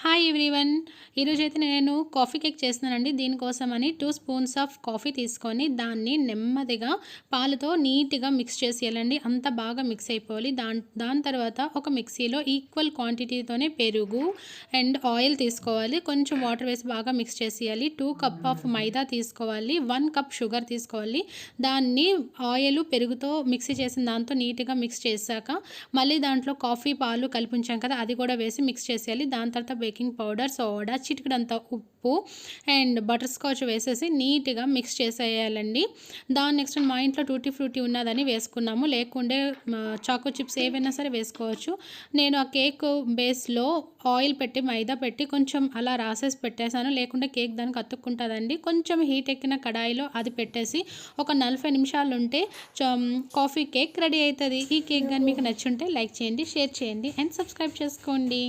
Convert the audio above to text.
Hi everyone. ఈరోజైతే నేను coffee cake చేస్తున్నానండి. దీనికోసమని 2 స్పూన్స్ ఆఫ్ కాఫీ తీసుకొని దాన్ని నెమ్మదిగా పాలతో నీట్‌గా మిక్స్ చేసేయాలండి. అంత బాగా మిక్స్ అయిపోవాలి. దాని తర్వాత ఒక మిక్సీలో ఈక్వల్ క్వాంటిటీతోనే పెరుగు అండ్ ఆయిల్ తీసుకోవాలి. కొంచెం వాటర్ వేసి బాగా మిక్స్ చేసేయాలి. 2 కప్ ఆఫ్ మైదా తీసుకోవాలి. 1 కప్ షుగర్ తీసుకోవాలి. దాన్ని ఆయిల్, పెరుగుతో మిక్సీ చేసిన దాంతో నీట్‌గా మిక్స్ చేశాక మళ్ళీ దాంట్లో కాఫీ, పాలు కలిపి ఉంచాం కదా, అది కూడా వేసి మిక్స్ చేసేయాలి. దాని తర్వాత బేకింగ్ పౌడర్, సోడా, చిటికెడంత ఉప్పు అండ్ బటర్ స్కాచ్ వేసేసి నీట్‌గా మిక్స్ చేసేయాలండి. దాని నెక్స్ట్ మా ఇంట్లో టూటీ ఫ్రూటీ ఉన్నదని వేసుకున్నాము. లేకుంటే చాకో చిప్స్ ఏవైనా సరే వేసుకోవచ్చు. నేను ఆ కేక్ బేస్‌లో ఆయిల్ పెట్టి, మైదా పెట్టి కొంచెం అలా రాసేసి పెట్టేశాను. లేకుంటే కేక్ దానికి అతుక్కుంటుందండి. కొంచెం హీట్ ఎక్కిన కడాయిలో అది పెట్టేసి ఒక 40 నిమిషాలు ఉంటే కాఫీ కేక్ రెడీ అవుతుంది. ఈ కేక్ కానీ మీకు నచ్చుంటే లైక్ చేయండి, షేర్ చేయండి అండ్ సబ్స్క్రైబ్ చేసుకోండి.